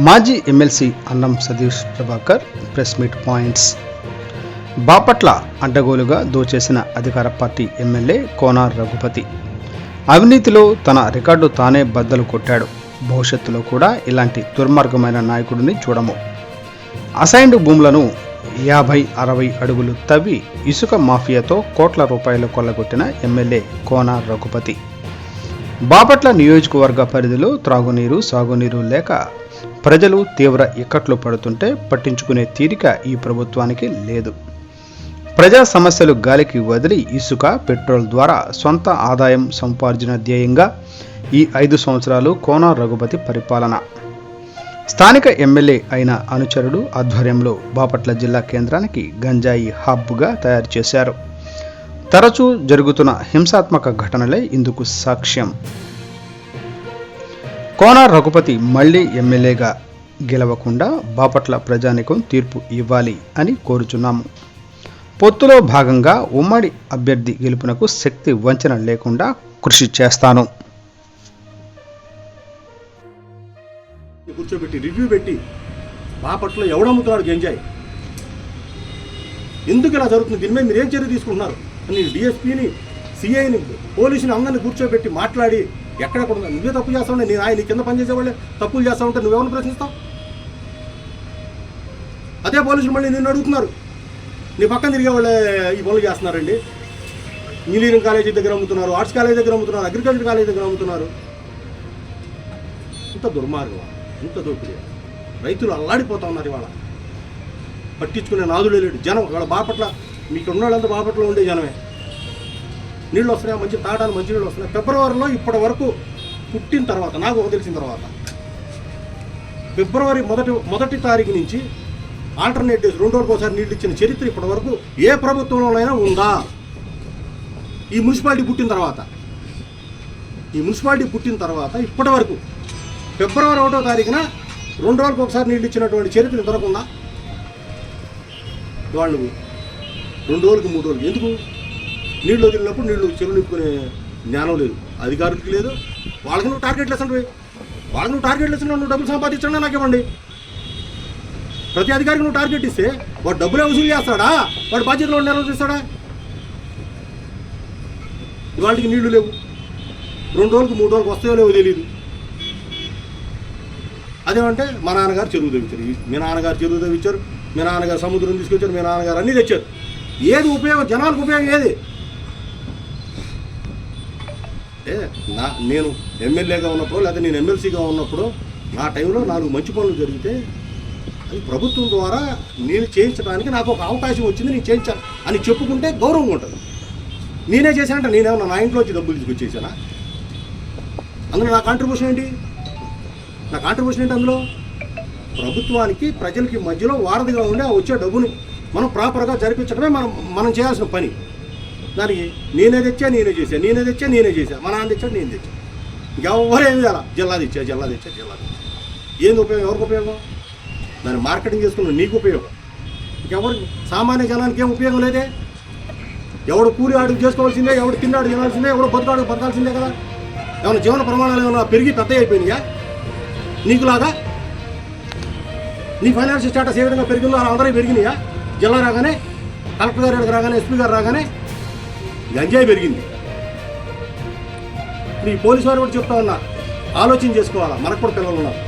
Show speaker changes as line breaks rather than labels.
మాజీ ఎమ్మెల్సీ అన్నం Satish Prabhakar press meet points. Bapatla అడ్డగోలుగా దోచేసిన అధికార పార్టీ ఎమ్మెల్యే కోనార్ రఘుపతి అవినీతిలో తన రికార్డు తానే బద్దలు కొట్టాడు. భవిష్యత్తులో కూడా ఇలాంటి దుర్మార్గమైన నాయకుడిని చూడము. అసైన్డ్ భూములను 50-60 అడుగులు తవ్వి ఇసుక మాఫియాతో కోట్ల రూపాయలు కొల్లగొట్టిన ఎమ్మెల్యే కోనార్ రఘుపతి. బాపట్ల నియోజకవర్గ పరిధిలో త్రాగునీరు, సాగునీరు లేక ప్రజలు తీవ్ర ఇక్కట్లు పడుతుంటే పట్టించుకునే తీరిక ఈ ప్రభుత్వానికి లేదు. ప్రజా సమస్యలు గాలికి వదిలి ఇసుక, పెట్రోల్ ద్వారా సొంత ఆదాయం సంపార్జన ధ్యేయంగా ఈ 5 సంవత్సరాలు కోనార్ రఘుపతి పరిపాలన. స్థానిక ఎమ్మెల్యే అయిన అనుచరుడు ఆధ్వర్యంలో బాపట్ల జిల్లా కేంద్రానికి గంజాయి హబ్గా తయారు చేశారు. తరచూ జరుగుతున్న హింసాత్మక ఘటనలే ఇందుకు సాక్ష్యం. కోనార్ రఘుపతి మళ్లీ ఎమ్మెల్యేగా గెలవకుండా బాపట్ల ప్రజానికం తీర్పు ఇవ్వాలి అని కోరుచున్నాము. పొత్తులో భాగంగా ఉమ్మడి అభ్యర్థి గెలుపునకు శక్తి వంచన లేకుండా కృషి చేస్తాను.
కూర్చోబెట్టి రివ్యూ పెట్టి బాపట్ల ఎవడమ్ముతున్నాడు గంజాయి, ఎందుకు ఇలా జరుగుతుంది, దీని మీద మీరు ఏం చర్య తీసుకుంటున్నారు అని డిఎస్పీని, సిఐని, పోలీసుని అందరిని కూర్చోబెట్టి మాట్లాడి ఎక్కడెక్కడ నువ్వే తప్పు చేస్తావు, నేను ఆయన కింద పనిచేసేవాళ్ళే తప్పులు చేస్తా ఉంటే నువ్వెవరిని ప్రశ్నిస్తావు? అదే పోలీసులు మళ్ళీ నిన్ను అడుగుతున్నారు, నీ పక్కన తిరిగే వాళ్ళే ఈ పనులు చేస్తున్నారండి, ఇంజనీరింగ్ కాలేజీ దగ్గర అమ్ముతున్నారు, ఆర్ట్స్ కాలేజీ దగ్గర అమ్ముతున్నారు, అగ్రికల్చర్ కాలేజీ దగ్గర అమ్ముతున్నారు. ఇంత దుర్మార్గం, ఇంత దోపిడీ, రైతులు అల్లాడిపోతా ఉన్నారు. ఇవాళ పట్టించుకునే నాదుడే లేడు. జనం ఇవాళ బాపట్ల, మీకు ఉన్న వాళ్ళంతా బాపట్లో ఉండే జనమే. నీళ్ళు వస్తున్నాయి, మంచి తాగడానికి మంచి నీళ్ళు వస్తున్నాయి. ఫిబ్రవరిలో ఇప్పటి వరకు పుట్టిన తర్వాత నాకు ఒక తెలిసిన తర్వాత ఫిబ్రవరి మొదటి తారీఖు నుంచి ఆల్టర్నేట్ డేస్ 2 రోజులకు ఒకసారి నీళ్ళు ఇచ్చిన చరిత్ర ఇప్పటి వరకు ఏ ప్రభుత్వంలోనైనా ఉందా? ఈ మున్సిపాలిటీ పుట్టిన తర్వాత ఇప్పటి వరకు ఫిబ్రవరి 1వ తారీఖున 2 రోజులకు ఒకసారి నీళ్ళు ఇచ్చినటువంటి చరిత్ర ఇంతవరకు ఉందా? వాళ్ళు 2 రోజులకు 3 రోజులు ఎందుకు నీళ్ళు వదిలినప్పుడు నీళ్ళు చెరువు నింపుకునే జ్ఞానం లేదు, అధికారులకి లేదు. వాళ్ళకి నువ్వు టార్గెట్లు వేస్తుంటే నువ్వు డబ్బులు సంపాదించండి నాకు ఇవ్వండి. ప్రతి అధికారికి నువ్వు టార్గెట్ ఇస్తే వాడు డబ్బులే వసూలు చేస్తాడా, వాడు బాధ్యతలో నిర్వహిస్తాడా? ఇవాళకి నీళ్లు లేవు, 2 రోజులకు 3 రోజులకు వస్తాయో లేవో తెలియదు. అదేమంటే మా నాన్నగారు చెరువు తవ్వించారు, మీ నాన్నగారు చెరువు తవ్వించారు, మీ నాన్నగారు సముద్రం తీసుకొచ్చారు, మీ నాన్నగారు అన్నీ తెచ్చారు. ఏది ఉపయోగం, జనాలకు ఉపయోగం ఏది? నేను ఎమ్మెల్యేగా ఉన్నప్పుడు లేదా నేను ఎమ్మెల్సీగా ఉన్నప్పుడు నా టైంలో 4 మంచి పనులు జరిగితే అది ప్రభుత్వం ద్వారా నేను చేయించడానికి నాకు ఒక అవకాశం వచ్చింది, నేను చేయించాను అని చెప్పుకుంటే గౌరవంగా ఉంటుంది. నేనే చేశానంటే నేనేమన్నా నా ఇంట్లో వచ్చి డబ్బులు తీసుకొచ్చేసానా? అందులో నా కాంట్రిబ్యూషన్ ఏంటి? అందులో ప్రభుత్వానికి ప్రజలకి మధ్యలో వారధిగా ఉండి ఆ వచ్చే డబ్బుని మనం ప్రాపర్గా జరిపించడమే మనం చేయాల్సిన పని. దానికి నేనే తెచ్చా, నేనే చేశా, మా నాన్న తెచ్చాడు, నేను తెచ్చా, ఇంకెవరేమి చేయాల, జిల్లా తెచ్చా. ఏంది ఉపయోగం? ఎవరికి ఉపయోగం? దాన్ని మార్కెటింగ్ చేసుకున్న నీకు ఉపయోగం, ఇంకెవరికి? సామాన్య జనానికి ఏం ఉపయోగం లేదే. ఎవడు కూలి ఆడుకు చేసుకోవాల్సిందే, ఎవడు తిన్నాడు తినాల్సిందే, ఎవడు బతుకాడు బతకాల్సిందే కదా. ఏమైనా జీవన ప్రమాణాలు ఏమైనా పెరిగి పెద్ద అయిపోయినాయా నీకులాగా? నీ ఫైనాన్షియల్ స్టేటస్ ఏ విధంగా పెరిగిందో అందరూ పెరిగినాయా? జిల్లా రాగానే, కలెక్టర్ గారు రాగానే, ఎస్పీ గారు రాగానే గంజాయి పెరిగింది. ఈ పోలీసు వారు కూడా చెప్తా ఉన్నా, ఆలోచన చేసుకోవాలా, మనకు కూడా పిల్లలు ఉన్నారు.